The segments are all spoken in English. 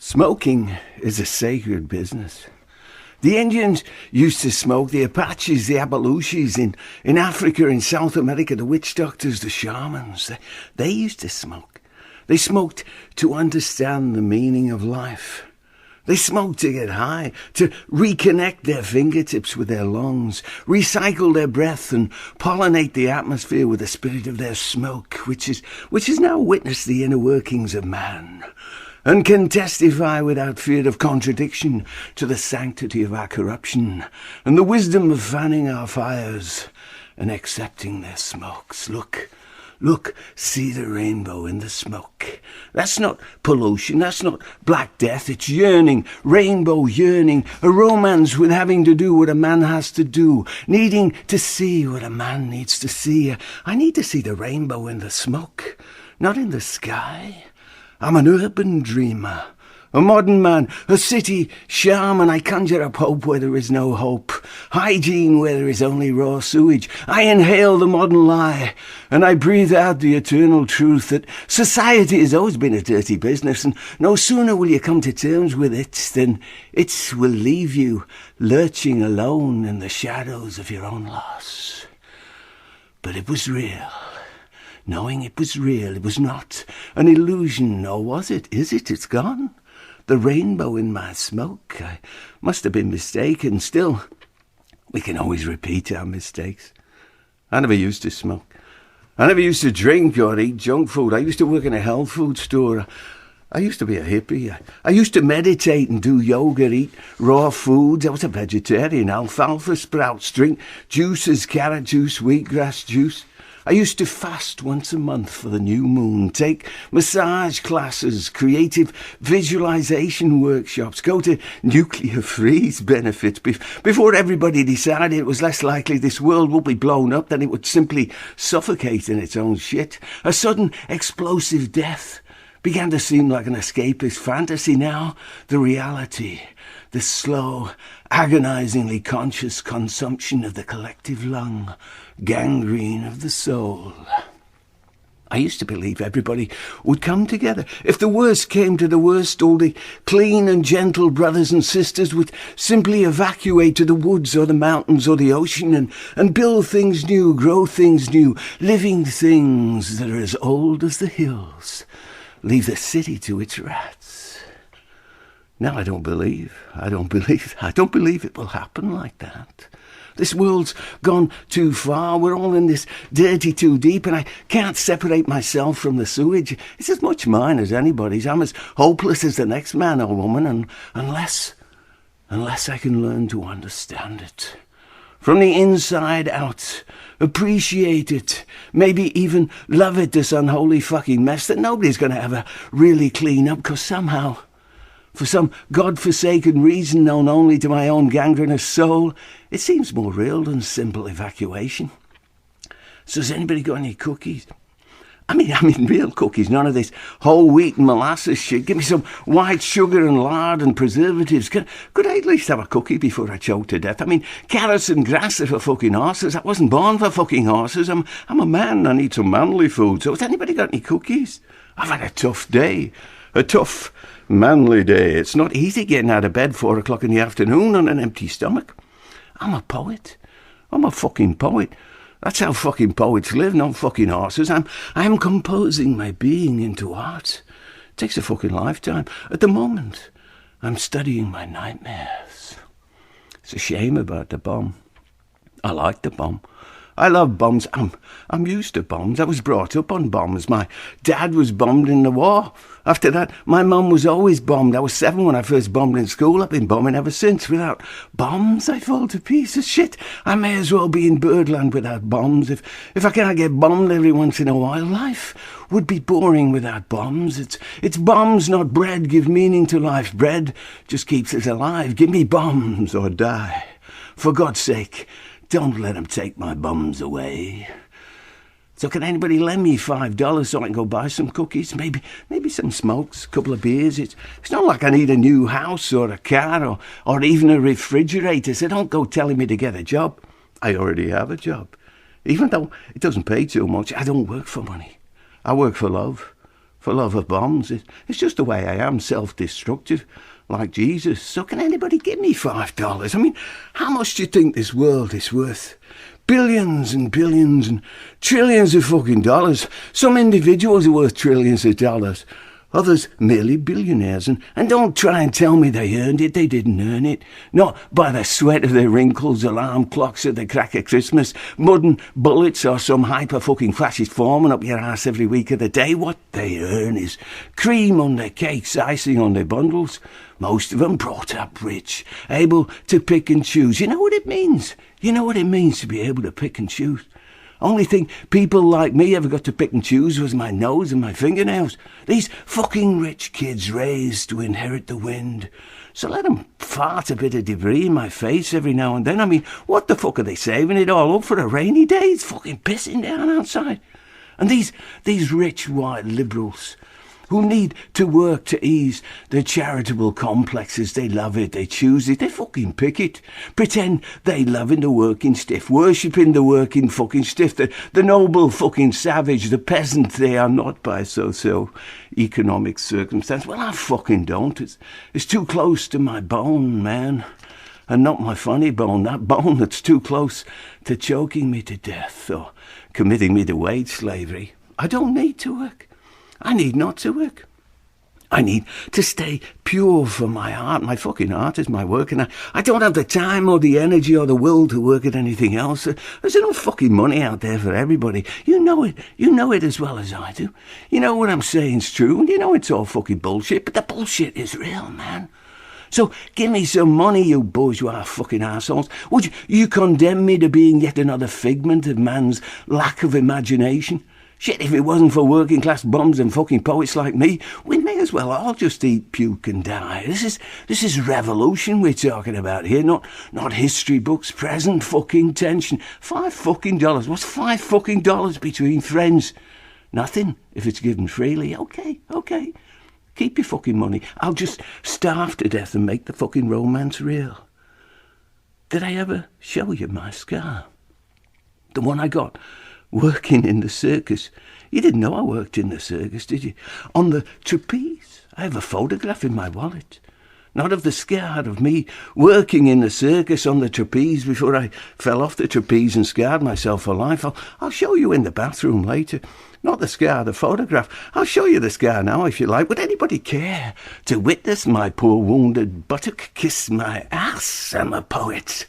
Smoking is a sacred business. The Indians used to smoke, the Apaches, the Apalushis, in Africa, in South America, the witch doctors, the shamans, they used to smoke. They smoked to understand the meaning of life. They smoked to get high, to reconnect their fingertips with their lungs, recycle their breath and pollinate the atmosphere with the spirit of their smoke, which has now witnessed the inner workings of man, and can testify without fear of contradiction to the sanctity of our corruption and the wisdom of fanning our fires and accepting their smokes. Look, see the rainbow in the smoke. That's not pollution, that's not black death, it's yearning, rainbow yearning, a romance with having to do what a man has to do, needing to see what a man needs to see. I need to see the rainbow in the smoke, not in the sky. I'm an urban dreamer, a modern man, a city shaman. I conjure up hope where there is no hope, hygiene where there is only raw sewage. I inhale the modern lie, and I breathe out the eternal truth that society has always been a dirty business, and no sooner will you come to terms with it than it will leave you lurching alone in the shadows of your own loss. But it was real. Knowing it was real, it was not an illusion, or was it? Is it? It's gone. The rainbow in my smoke. I must have been mistaken. Still, we can always repeat our mistakes. I never used to smoke. I never used to drink or eat junk food. I used to work in a health food store. I used to be a hippie. I used to meditate and do yoga, eat raw foods. I was a vegetarian. Alfalfa sprouts, drink juices, carrot juice, wheatgrass juice. I used to fast once a month for the new moon, take massage classes, creative visualization workshops, go to nuclear freeze benefits before everybody decided it was less likely this world would be blown up than it would simply suffocate in its own shit. A sudden explosive death began to seem like an escapist fantasy. Now, the reality, the slow, agonizingly conscious consumption of the collective lung, gangrene of the soul. I used to believe everybody would come together. If the worst came to the worst, all the clean and gentle brothers and sisters would simply evacuate to the woods or the mountains or the ocean and build things new, grow things new, living things that are as old as the hills. Leave the city to its rats. Now I don't believe it will happen like that. This world's gone too far. We're all in this dirty too deep, and I can't separate myself from the sewage. It's as much mine as anybody's. I'm as hopeless as the next man or woman, and unless I can learn to understand it from the inside out, appreciate it, maybe even love it, this unholy fucking mess that nobody's going to ever really clean up, because somehow, for some God-forsaken reason known only to my own gangrenous soul, it seems more real than simple evacuation. So has anybody got any cookies? I mean real cookies, none of this whole wheat and molasses shit. Give me some white sugar and lard and preservatives. Could I at least have a cookie before I choke to death? I mean, carrots and grass are for fucking horses. I wasn't born for fucking horses. I'm a man. I need some manly food. So has anybody got any cookies? I've had a tough day. A tough, manly day. It's not easy getting out of bed 4 o'clock in the afternoon on an empty stomach. I'm a poet. I'm a fucking poet. That's how fucking poets live, not fucking horses. I'm composing my being into art. It takes a fucking lifetime. At the moment, I'm studying my nightmares. It's a shame about the bomb. I like the bomb. I love bombs. I'm used to bombs. I was brought up on bombs. My dad was bombed in the war. After that, my mum was always bombed. I was 7 when I first bombed in school. I've been bombing ever since. Without bombs, I fall to pieces. Shit, I may as well be in Birdland without bombs. If I can't get bombed every once in a while, life would be boring without bombs. It's bombs, not bread, give meaning to life. Bread just keeps us alive. Give me bombs or die. For God's sake, don't let them take my bums away. So can anybody lend me $5 so I can go buy some cookies? Maybe some smokes, a couple of beers. It's not like I need a new house or a car or even a refrigerator. So don't go telling me to get a job. I already have a job. Even though it doesn't pay too much, I don't work for money. I work for love. for love of bombs. It's just the way I am, self-destructive, like Jesus. So can anybody give me $5? I mean, how much do you think this world is worth? Billions and billions and trillions of fucking dollars. Some individuals are worth trillions of dollars. Others merely billionaires. And don't try and tell me they earned it. They didn't earn it. Not by the sweat of their wrinkles, alarm clocks at the crack of Christmas, mud and bullets, or some hyper-fucking fascist foreman up your ass every week of the day. What they earn is cream on their cakes, icing on their bundles. Most of them brought up rich, able to pick and choose. You know what it means? You know what it means to be able to pick and choose? Only thing people like me ever got to pick and choose was my nose and my fingernails. These fucking rich kids raised to inherit the wind. So let them fart a bit of debris in my face every now and then. I mean, what the fuck are they saving it all up for a rainy day? It's fucking pissing down outside. And these rich white liberals who need to work to ease their charitable complexes. They love it, they choose it, they fucking pick it. Pretend they loving the working stiff, worshipping the working fucking stiff, the noble fucking savage, the peasant they are not by socio-economic circumstance. Well, I fucking don't. It's too close to my bone, man. And not my funny bone, that bone that's too close to choking me to death or committing me to wage slavery. I don't need to work. I need not to work. I need to stay pure for my heart. My fucking heart is my work, and I don't have the time or the energy or the will to work at anything else. There's enough fucking money out there for everybody. You know it. You know it as well as I do. You know what I'm saying's true, and you know it's all fucking bullshit, but the bullshit is real, man. So give me some money, you bourgeois fucking assholes. Would you condemn me to being yet another figment of man's lack of imagination? Shit, if it wasn't for working class bums and fucking poets like me, we may as well all just eat, puke and die. This is revolution we're talking about here, not history books, present fucking tension. $5 fucking dollars. What's $5 fucking dollars between friends? Nothing, if it's given freely. Okay. Keep your fucking money. I'll just starve to death and make the fucking romance real. Did I ever show you my scar? The one I got working in the circus. You didn't know I worked in the circus, did you? On the trapeze. I have a photograph in my wallet. Not of the scar, of me working in the circus on the trapeze before I fell off the trapeze and scarred myself for life. I'll show you in the bathroom later. Not the scar, the photograph. I'll show you the scar now if you like. Would anybody care to witness my poor wounded buttock kiss my ass? I'm a poet.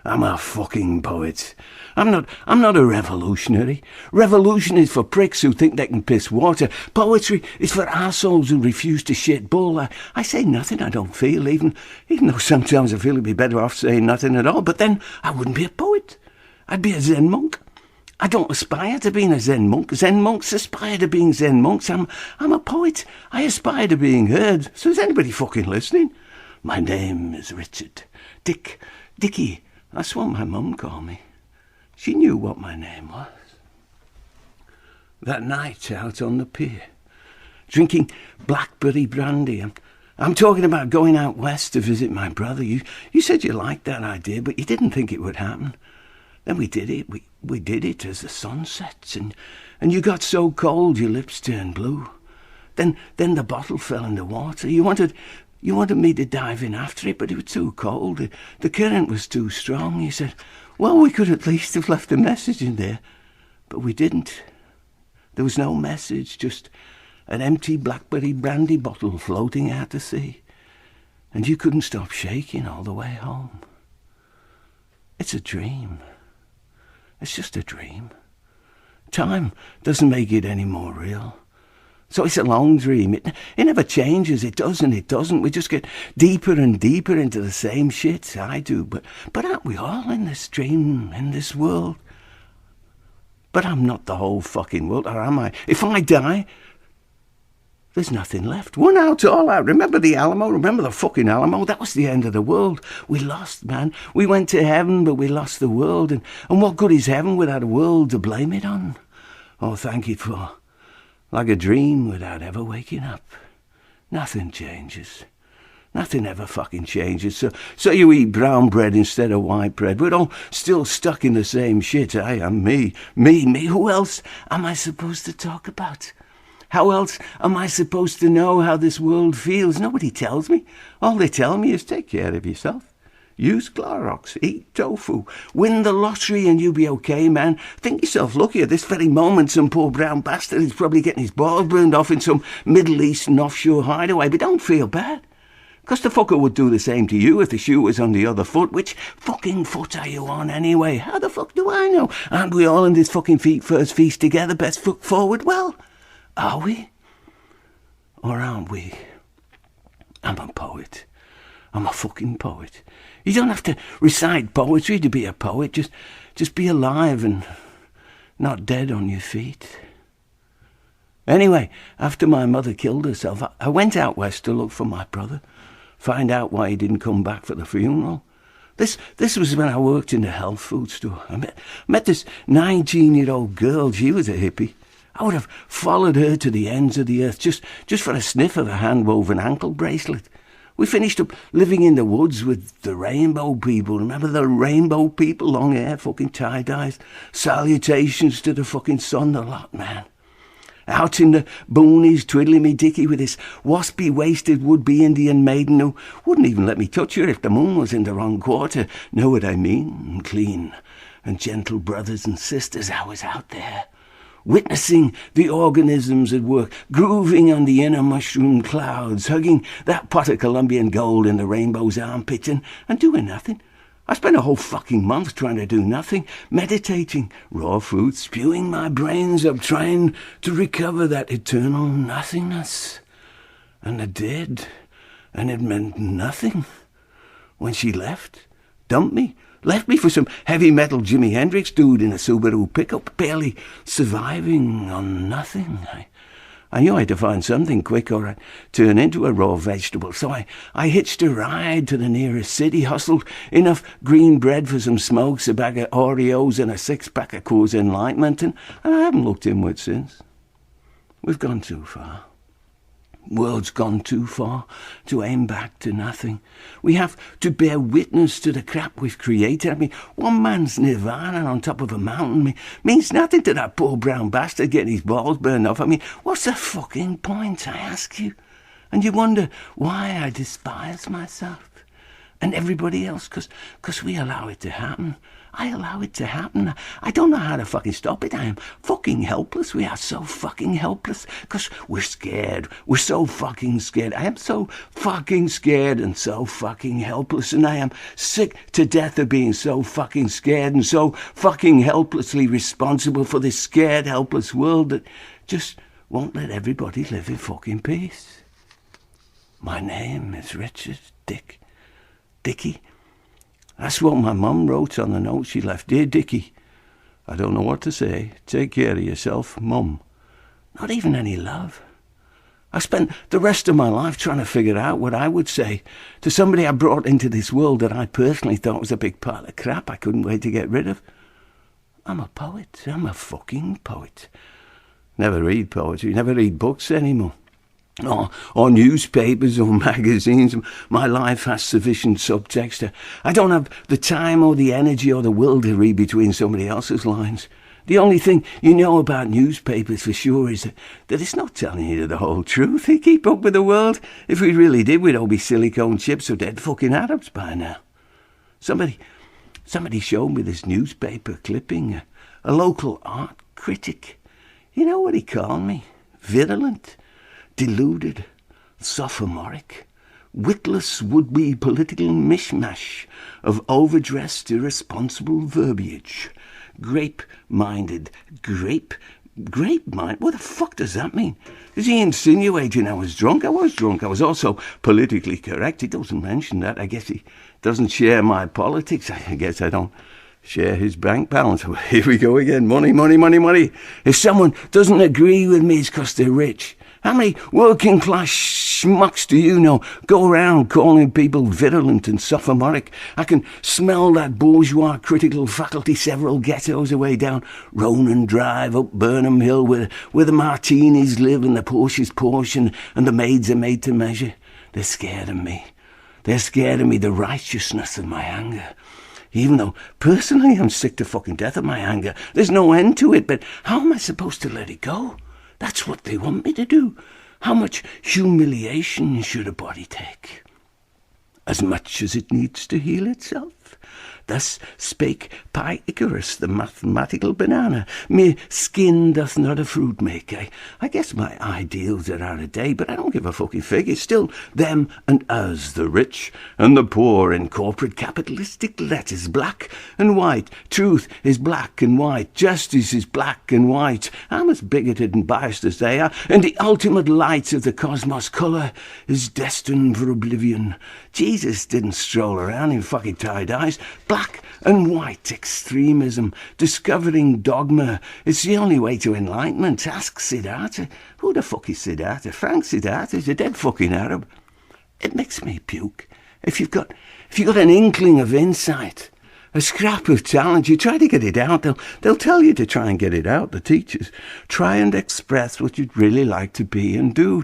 I'm a fucking poet. I'm not a revolutionary. Revolution is for pricks who think they can piss water. Poetry is for assholes who refuse to shit bull. I say nothing I don't feel, even though sometimes I feel it'd be better off saying nothing at all. But then I wouldn't be a poet. I'd be a Zen monk. I don't aspire to being a Zen monk. Zen monks aspire to being Zen monks. I'm a poet. I aspire to being heard. So is anybody fucking listening? My name is Richard. Dickie. That's what my mum called me. She knew what my name was. That night out on the pier, drinking blackberry brandy. I'm talking about going out west to visit my brother. You said you liked that idea, but you didn't think it would happen. Then we did it. We did it as the sun sets, and you got so cold your lips turned blue. Then the bottle fell in the water. You wanted me to dive in after it, but it was too cold. The current was too strong. You said, well, we could at least have left a message in there. But we didn't. There was no message, just an empty blackberry brandy bottle floating out to sea. And you couldn't stop shaking all the way home. It's a dream. It's just a dream. Time doesn't make it any more real. So it's a long dream. It never changes. It does and it doesn't. We just get deeper and deeper into the same shit. I do. But aren't we all in this dream, in this world? But I'm not the whole fucking world, or am I? If I die, there's nothing left. One out, all out. Remember the Alamo? Remember the fucking Alamo? That was the end of the world. We lost, man. We went to heaven, but we lost the world. And what good is heaven without a world to blame it on? Oh, thank you for... Like a dream without ever waking up. Nothing changes. Nothing ever fucking changes. So you eat brown bread instead of white bread. We're all still stuck in the same shit. I am me. Who else am I supposed to talk about? How else am I supposed to know how this world feels? Nobody tells me. All they tell me is take care of yourself. Use Clorox, eat tofu, win the lottery and you'll be okay, man. Think yourself lucky at this very moment some poor brown bastard is probably getting his balls burned off in some Middle Eastern offshore hideaway, but don't feel bad. Because the fucker would do the same to you if the shoe was on the other foot. Which fucking foot are you on anyway? How the fuck do I know? Aren't we all in this fucking feet first feast together, best foot forward? Well, are we? Or aren't we? I'm a poet. I'm a fucking poet. You don't have to recite poetry to be a poet. Just be alive and not dead on your feet. Anyway, after my mother killed herself, I went out west to look for my brother, find out why he didn't come back for the funeral. This was when I worked in the health food store. I met this 19-year-old girl. She was a hippie. I would have followed her to the ends of the earth just for a sniff of a hand-woven ankle bracelet. We finished up living in the woods with the rainbow people. Remember the rainbow people? Long hair, fucking tie-dyes, salutations to the fucking sun, the lot, man. Out in the boonies, twiddling me dicky with this waspy-waisted would-be Indian maiden who wouldn't even let me touch her if the moon was in the wrong quarter. Know what I mean? Clean and gentle brothers and sisters, I was out there, witnessing the organisms at work, grooving on the inner mushroom clouds, hugging that pot of Colombian gold in the rainbow's armpit and doing nothing. I spent a whole fucking month trying to do nothing, meditating, raw food, spewing my brains up, trying to recover that eternal nothingness. And I did, and it meant nothing. When she left, dumped me, left me for some heavy metal Jimi Hendrix dude in a Subaru pickup, barely surviving on nothing. I knew I had to find something quick or I'd turn into a raw vegetable, so I hitched a ride to the nearest city, hustled enough green bread for some smokes, a bag of Oreos and a six-pack of Coors Enlightenment, and I haven't looked inward since. We've gone too far. World's gone too far to aim back to nothing. We have to bear witness to the crap we've created. I mean, one man's nirvana on top of a mountain means nothing to that poor brown bastard getting his balls burned off. I mean, what's the fucking point, I ask you? And you wonder why I despise myself and everybody else, because we allow it to happen. I allow it to happen. I don't know how to fucking stop it. I am fucking helpless. We are so fucking helpless because we're scared. We're so fucking scared. I am so fucking scared and so fucking helpless, and I am sick to death of being so fucking scared and so fucking helplessly responsible for this scared, helpless world that just won't let everybody live in fucking peace. My name is Richard Dickie. That's what my mum wrote on the note she left. Dear Dickie, I don't know what to say. Take care of yourself, Mum. Not even any love. I spent the rest of my life trying to figure out what I would say to somebody I brought into this world that I personally thought was a big pile of crap I couldn't wait to get rid of. I'm a poet. I'm a fucking poet. Never read poetry. Never read books anymore. Or newspapers or magazines. My life has sufficient subtext. I don't have the time or the energy or the will to read between somebody else's lines. The only thing you know about newspapers for sure is that it's not telling you the whole truth. They keep up with the world. If we really did, we'd all be silicone chips or dead fucking Arabs by now. Somebody showed me this newspaper clipping. A local art critic. You know what he called me? Virulent. Deluded, sophomoric, witless would-be political mishmash of overdressed, irresponsible verbiage. Grape-minded. Grape-minded? What the fuck does that mean? Is he insinuating I was drunk? I was drunk. I was also politically correct. He doesn't mention that. I guess he doesn't share my politics. I guess I don't share his bank balance. Here we go again. Money, money, money, money. If someone doesn't agree with me, it's because they're rich. How many working-class schmucks do you know go around calling people virulent and sophomoric? I can smell that bourgeois critical faculty several ghettos away down Ronan Drive, up Burnham Hill, where the martinis live and the Porsches Porsche and the maids are made to measure. They're scared of me. They're scared of me, the righteousness of my anger. Even though, personally, I'm sick to fucking death of my anger. There's no end to it, but how am I supposed to let it go? That's what they want me to do. How much humiliation should a body take? As much as it needs to heal itself. Thus spake Pythagoras, the mathematical banana. Me skin doth not a fruit make. I guess my ideals are out of date, but I don't give a fucking fig. It's still them and us, the rich and the poor in corporate capitalistic letters, black and white. Truth is black and white. Justice is black and white. I'm as bigoted and biased as they are, and the ultimate light of the cosmos colour is destined for oblivion. Jesus didn't stroll around in fucking tie-dyes. Black and white extremism, discovering dogma. It's the only way to enlightenment. Ask Siddhartha. Who the fuck is Siddhartha? Frank Siddhartha is a dead fucking Arab. It makes me puke. If you've got an inkling of insight, a scrap of talent, you try to get it out. They'll tell you to try and get it out, the teachers. Try and express what you'd really like to be and do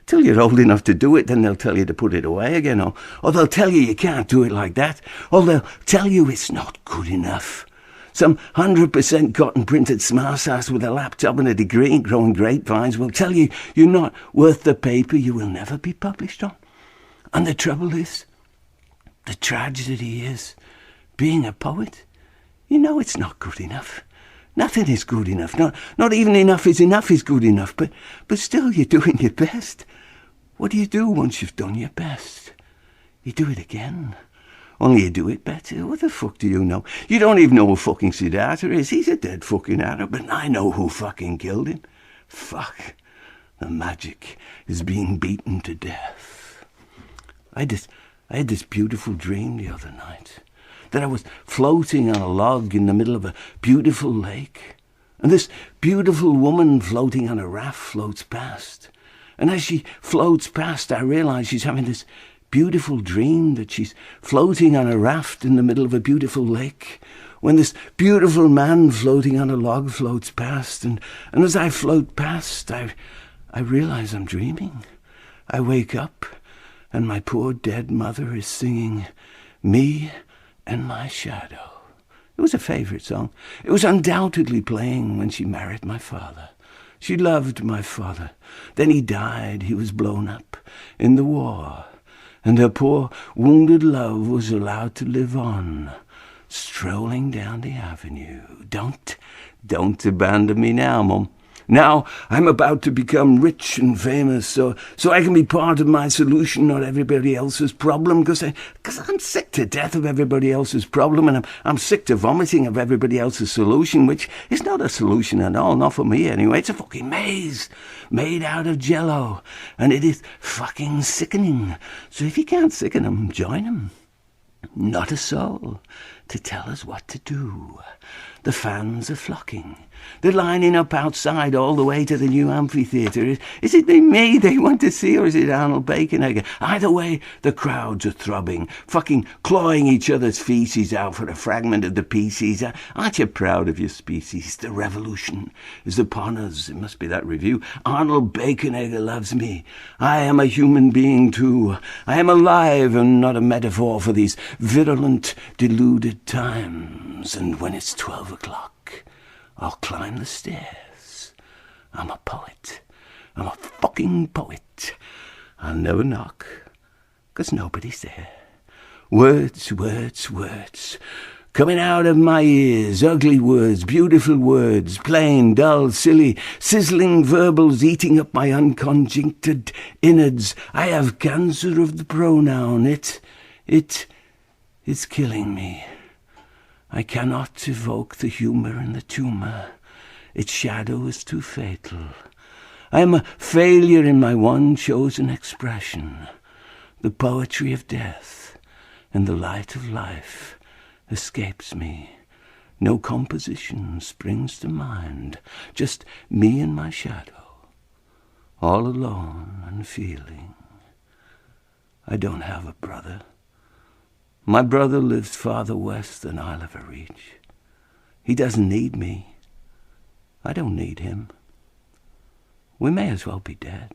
till you're old enough to do it. Then they'll tell you to put it away again, or they'll tell you can't do it like that, or they'll tell you it's not good enough. Some 100% cotton-printed smartass with a laptop and a degree in growing grapevines will tell you you're not worth the paper you will never be published on. And the trouble is, the tragedy is, being a poet, you know it's not good enough. Nothing is good enough. Not even enough is good enough. But still, you're doing your best. What do you do once you've done your best? You do it again. Only you do it better. What the fuck do you know? You don't even know who fucking Siddhartha is. He's a dead fucking Arab, and I know who fucking killed him. Fuck. The magic is being beaten to death. I had this beautiful dream the other night. That I was floating on a log in the middle of a beautiful lake. And this beautiful woman floating on a raft floats past. And as she floats past, I realize she's having this beautiful dream that she's floating on a raft in the middle of a beautiful lake. When this beautiful man floating on a log floats past. And as I float past, I realize I'm dreaming. I wake up, and my poor dead mother is singing, "Me and My Shadow." It was a favourite song. It was undoubtedly playing when she married my father. She loved my father. Then he died. He was blown up in the war. And her poor wounded love was allowed to live on, strolling down the avenue. Don't abandon me now, Mum. Now I'm about to become rich and famous, so I can be part of my solution, not everybody else's problem, because I'm sick to death of everybody else's problem, and I'm sick to vomiting of everybody else's solution, which is not a solution at all, not for me anyway. It's a fucking maze made out of jello, and it is fucking sickening. So if you can't sicken them, join them. Not a soul to tell us what to do. The fans are flocking. They're lining up outside all the way to the new amphitheatre. Is it me they want to see, or is it Arnold Baconegger? Either way, the crowds are throbbing, fucking clawing each other's feces out for a fragment of the pieces. Aren't you proud of your species? The revolution is upon us. It must be that review. Arnold Baconegger loves me. I am a human being too. I am alive and not a metaphor for these virulent, deluded times. And when it's 12 o'clock, I'll climb the stairs. I'm a poet. I'm a fucking poet. I'll never knock, 'cause nobody's there. Words, words, words, coming out of my ears. Ugly words, beautiful words, plain, dull, silly, sizzling verbals eating up my unconjuncted innards. I have cancer of the pronoun. It is killing me. I cannot evoke the humour in the tumour. Its shadow is too fatal. I am a failure in my one chosen expression. The poetry of death and the light of life escapes me. No composition springs to mind, just me and my shadow, all alone and feeling. I don't have a brother. My brother lives farther west than I'll ever reach. He doesn't need me. I don't need him. We may as well be dead.